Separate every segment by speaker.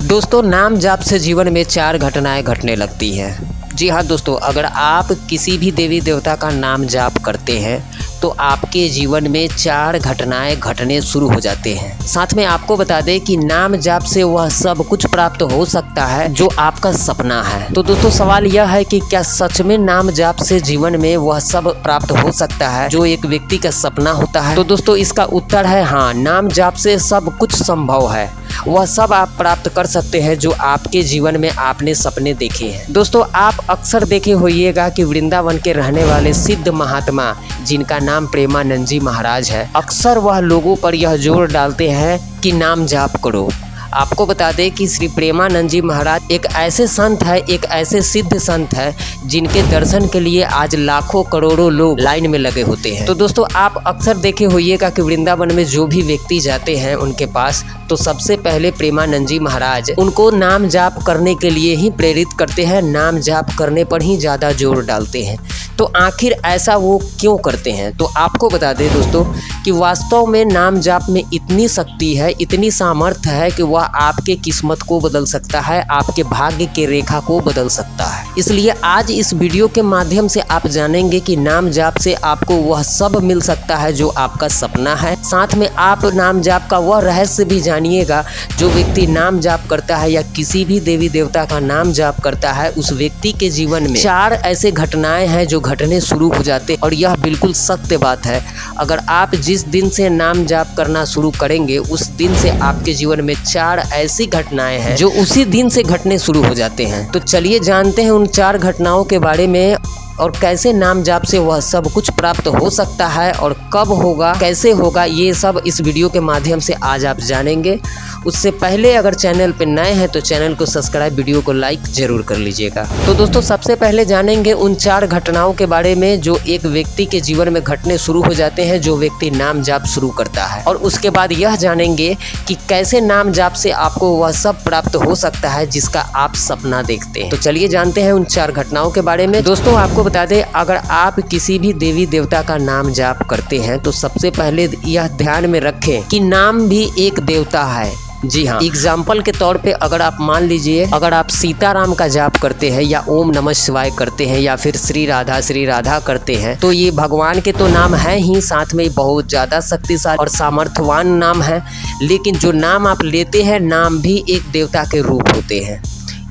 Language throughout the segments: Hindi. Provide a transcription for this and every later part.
Speaker 1: दोस्तों, नाम जाप से जीवन में 4 घटनाएं घटने लगती हैं। जी हाँ दोस्तों, अगर आप किसी भी देवी देवता का नाम जाप करते हैं तो आपके जीवन में 4 घटनाएं घटने शुरू हो जाते हैं। साथ में आपको बता दें कि नाम जाप से वह सब कुछ प्राप्त हो सकता है जो आपका सपना है। तो दोस्तों, सवाल यह है कि क्या सच में नाम जाप से जीवन में वह सब प्राप्त हो सकता है जो एक व्यक्ति का सपना होता है? तो दोस्तों, इसका उत्तर है हाँ, नाम जाप से सब कुछ संभव है। वह सब आप प्राप्त कर सकते हैं जो आपके जीवन में आपने सपने देखे हैं। दोस्तों, आप अक्सर देखे होइएगा कि वृंदावन के रहने वाले सिद्ध महात्मा जिनका नाम प्रेमानंद जी महाराज है, अक्सर वह लोगों पर यह जोर डालते हैं कि नाम जाप करो। आपको बता दें कि श्री प्रेमानंद जी महाराज एक ऐसे संत है, एक ऐसे सिद्ध संत है जिनके दर्शन के लिए आज लाखों करोड़ों लोग लाइन में लगे होते हैं। तो दोस्तों, आप अक्सर देखे होइएगा कि वृंदावन में जो भी व्यक्ति जाते हैं उनके पास, तो सबसे पहले प्रेमानंद जी महाराज उनको नाम जाप करने के लिए ही प्रेरित करते हैं, नाम जाप करने पर ही ज़्यादा जोर डालते हैं। तो आखिर ऐसा वो क्यों करते हैं? तो आपको बता दें दोस्तों कि वास्तव में नाम जाप में इतनी शक्ति है, इतनी सामर्थ्य है कि वह आपके किस्मत को बदल सकता है, आपके भाग्य के रेखा को बदल सकता है। इसलिए आज इस वीडियो के माध्यम से आप जानेंगे कि नाम जाप से आपको वह सब मिल सकता है जो आपका सपना है। साथ में आप नाम जाप का वह रहस्य भी जानिएगा। जो व्यक्ति नाम जाप करता है या किसी भी देवी देवता का नाम जाप करता है, उस व्यक्ति के जीवन में 4 ऐसे घटनाएं हैं जो घटने शुरू हो जाते, और यह बिल्कुल सत्य बात है। अगर आप जिस दिन से नाम जाप करना शुरू करेंगे, उस दिन से आपके जीवन में 4 ऐसी घटनाएं हैं जो उसी दिन से घटने शुरू हो जाते हैं। तो चलिए जानते हैं उन 4 घटनाओं के बारे में, और कैसे नाम जाप से वह सब कुछ प्राप्त हो सकता है और कब होगा, कैसे होगा, ये सब इस वीडियो के माध्यम से आज आप जानेंगे। उससे पहले अगर चैनल पर नए हैं तो चैनल को सब्सक्राइब, वीडियो को लाइक जरूर कर लीजिएगा। तो दोस्तों, सबसे पहले जानेंगे उन 4 घटनाओं के बारे में जो एक व्यक्ति के जीवन में घटने शुरू हो जाते हैं जो व्यक्ति नाम जाप शुरू करता है, और उसके बाद यह जानेंगे कि कैसे नाम जाप से आपको वह सब प्राप्त हो सकता है जिसका आप सपना देखते हैं। तो चलिए जानते हैं उन 4 घटनाओं के बारे में। दोस्तों, आपको बता दें, अगर आप किसी भी देवी देवता का नाम जाप करते हैं तो सबसे पहले यह ध्यान में रखें कि नाम भी एक देवता है। जी हाँ, एग्जाम्पल के तौर पे अगर आप मान लीजिए, अगर आप सीताराम का जाप करते हैं या ओम नमः शिवाय करते हैं या फिर श्री राधा करते हैं, तो ये भगवान के तो नाम है ही, साथ में बहुत ज़्यादा शक्तिशाली और सामर्थ्यवान नाम है। लेकिन जो नाम आप लेते हैं, नाम भी एक देवता के रूप होते हैं।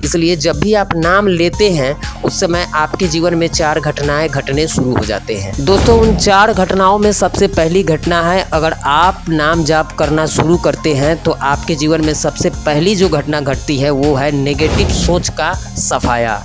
Speaker 1: इसलिए जब भी आप नाम लेते हैं उस समय आपके जीवन में 4 घटनाएं घटने शुरू हो जाते हैं। दोस्तों, उन 4 घटनाओं में सबसे पहली घटना है, अगर आप नाम जाप करना शुरू करते हैं तो आपके जीवन में सबसे पहली जो घटना घटती है वो है नेगेटिव सोच का सफाया।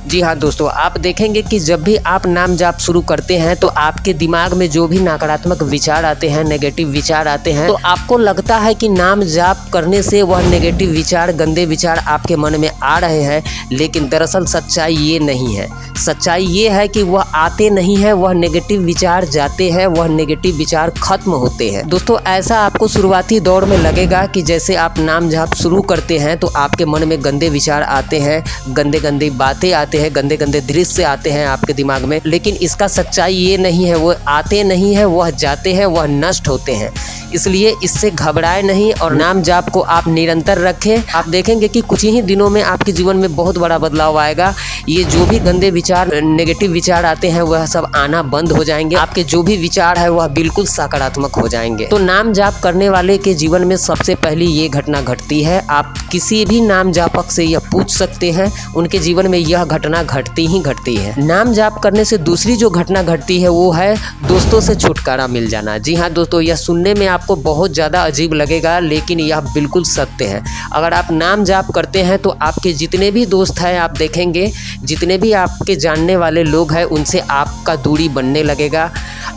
Speaker 1: जी हाँ दोस्तों, आप देखेंगे कि जब भी आप नाम जाप शुरू करते हैं तो आपके दिमाग में जो भी नकारात्मक विचार आते हैं, नेगेटिव विचार आते हैं, तो आपको लगता है कि नाम जाप करने से वह नेगेटिव विचार, गंदे विचार आपके मन में आ रहे हैं। लेकिन दरअसल सच्चाई ये नहीं है। सच्चाई ये है कि वह आते नहीं है, वह नेगेटिव विचार जाते हैं, वह नेगेटिव विचार खत्म होते हैं। दोस्तों, ऐसा आपको शुरुआती दौर में लगेगा कि जैसे आप नाम जाप शुरू करते हैं तो आपके मन में गंदे विचार आते हैं, गंदे गंदे बातें आते हैं, गंदे गंदे दृश्य आते हैं आपके दिमाग में। लेकिन इसका सच्चाई ये नहीं है, वो आते नहीं है, वह जाते हैं, वह नष्ट होते हैं। इसलिए इससे घबराए नहीं और नाम जाप को आप निरंतर रखें। आप देखेंगे कि कुछ ही दिनों में आपके जीवन में बहुत बड़ा बदलाव आएगा। ये जो भी गंदे विचार, नेगेटिव विचार आते हैं वह सब आना बंद हो जाएंगे। आपके जो भी विचार है वह बिल्कुल सकारात्मक हो जाएंगे। तो नाम जाप करने वाले के जीवन में सबसे पहली ये घटना घटती है। आप किसी भी नाम जापक से यह पूछ सकते हैं, उनके जीवन में यह घटना घटती ही घटती है। नाम जाप करने से दूसरी जो घटना घटती है वो है दोस्तों से छुटकारा मिल जाना। जी हाँ दोस्तों, यह सुनने में आपको बहुत ज़्यादा अजीब लगेगा लेकिन यह बिल्कुल सत्य है। अगर आप नाम जाप करते हैं तो आपके जितने भी दोस्त हैं, आप देखेंगे जितने भी आपके जानने वाले लोग हैं उनसे आपका दूरी बनने लगेगा,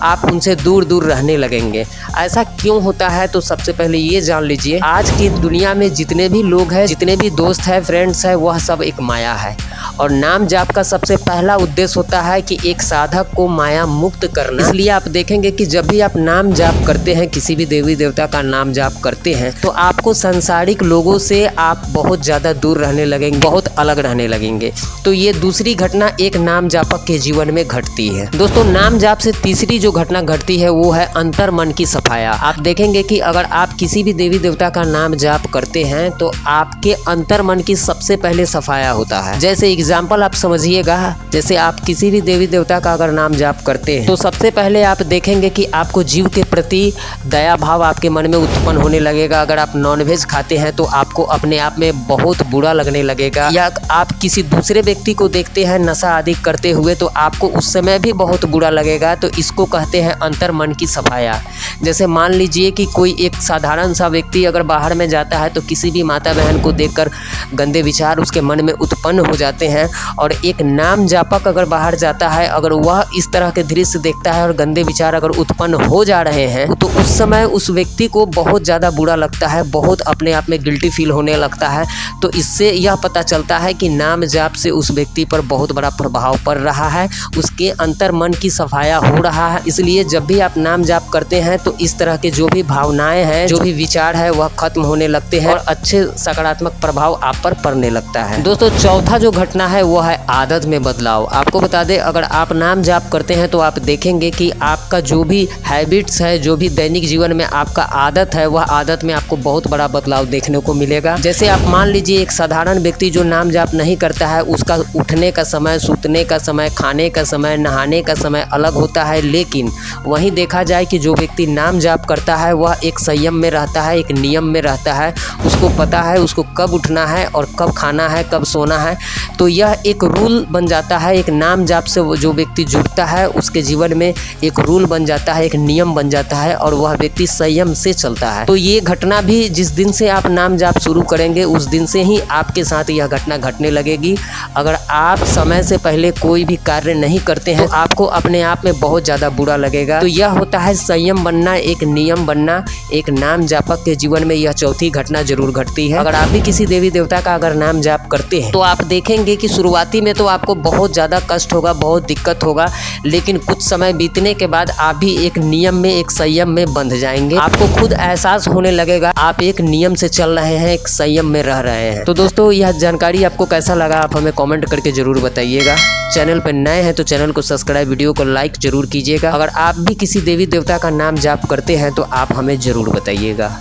Speaker 1: आप उनसे दूर दूर रहने लगेंगे। ऐसा क्यों होता है? तो सबसे पहले ये जान लीजिए, आज की दुनिया में जितने भी लोग हैं, जितने भी दोस्त हैं, फ्रेंड्स हैं, वह सब एक माया है। और नाम जाप का सबसे पहला उद्देश्य होता है कि एक साधक को माया मुक्त करना। इसलिए आप देखेंगे कि जब भी आप नाम जाप करते हैं, किसी भी देवी देवता का नाम जाप करते हैं, तो आपको सांसारिक लोगों से आप बहुत ज़्यादा दूर रहने लगेंगे, बहुत अलग रहने लगेंगे। तो ये दूसरी घटना एक नाम जापक के जीवन में घटती है। दोस्तों, नाम जाप से तीसरी जो घटना घटती है वो है अंतर मन की सफाया। आप देखेंगे कि अगर आप किसी भी देवी देवता का नाम जाप करते हैं तो आपके अंतर मन की सबसे पहले सफाया होता है। जैसे एग्जाम्पल आप समझिएगा, जैसे आप किसी भी देवी देवता का अगर नाम जाप करते हैं तो सबसे पहले आप देखेंगे कि आपको जीव के प्रति दया भाव आपके मन में उत्पन्न होने लगेगा। अगर आप नॉनवेज खाते हैं तो आपको अपने आप में बहुत बुरा लगने लगेगा, या आप किसी दूसरे व्यक्ति को देखते हैं नशा आदि करते हुए तो आपको उस समय भी बहुत बुरा लगेगा। तो इसको कहते हैं अंतर मन की सफाया। जैसे मान लीजिए कि कोई एक साधारण सा व्यक्ति अगर बाहर में जाता है तो किसी भी माता बहन को देखकर गंदे विचार उसके मन में उत्पन्न हो जाते हैं, और एक नाम जापक अगर बाहर जाता है, अगर वह इस तरह के दृश्य देखता है और गंदे विचार अगर उत्पन्न हो जा रहे हैं तो उस समय उस व्यक्ति को बहुत ज़्यादा बुरा लगता है, बहुत अपने आप में गिल्टी फील होने लगता है। तो इससे यह पता चलता है कि नाम जाप से उस व्यक्ति पर बहुत बड़ा प्रभाव पड़ रहा है, उसके अंतर मन की सफाया हो रहा है। इसलिए जब भी आप नाम जाप करते हैं तो इस तरह के जो भी भावनाएं हैं, जो भी विचार है, वह खत्म होने लगते हैं और अच्छे सकारात्मक प्रभाव आप पर पड़ने लगता है। दोस्तों, चौथा जो घटना है वो है आदत में बदलाव। आपको बता दें, अगर आप नाम जाप करते हैं तो आप देखेंगे कि आपका जो भी हैबिट्स है, जो भी दैनिक जीवन में आपका आदत है, वह आदत में आपको बहुत बड़ा बदलाव देखने को मिलेगा। जैसे आप मान लीजिए एक साधारण व्यक्ति जो नाम जाप नहीं करता है, उसका उठने का समय, सूतने का समय, खाने का समय, नहाने का समय अलग होता है। लेकिन वहीं देखा जाए कि जो व्यक्ति नाम जाप करता है वह एक संयम में रहता है, एक नियम में रहता है। उसको पता है उसको कब उठना है और कब खाना है, कब सोना है। तो यह एक रूल बन जाता है। एक नाम जाप से जो व्यक्ति जुड़ता है उसके जीवन में एक रूल बन जाता है, एक नियम बन जाता है, और वह व्यक्ति संयम से चलता है। तो ये घटना भी जिस दिन से आप नाम जाप शुरू करेंगे उस दिन से ही आपके साथ यह घटना घटने लगेगी। अगर आप समय से पहले कोई भी कार्य नहीं करते हैं तो आपको अपने आप में बहुत ज़्यादा बुरा लगेगा। तो यह होता है संयम बनना, एक नियम बनना। एक नाम जापक के जीवन में यह चौथी घटना जरूर घटती है। अगर आप भी किसी देवी देवता का अगर नाम जाप करते हैं तो आप देखेंगे कि शुरुआती में तो आपको बहुत ज़्यादा कष्ट होगा, बहुत दिक्कत होगा, लेकिन कुछ समय बीतने के बाद आप भी एक नियम में, एक संयम में बंध जाएंगे। आपको खुद एहसास होने लगेगा आप एक नियम से चल रहे हैं, एक संयम में रह रहे हैं। तो दोस्तों, यह जानकारी आपको कैसा लगा आप हमें कमेंट करके जरूर बताइएगा। चैनल पर नए हैं तो चैनल को सब्सक्राइब, वीडियो को लाइक जरूर कीजिएगा। अगर आप भी किसी देवी देवता का नाम जाप करते हैं तो आप हमें जरूर बताइएगा।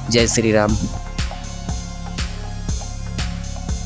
Speaker 1: जय श्री राम।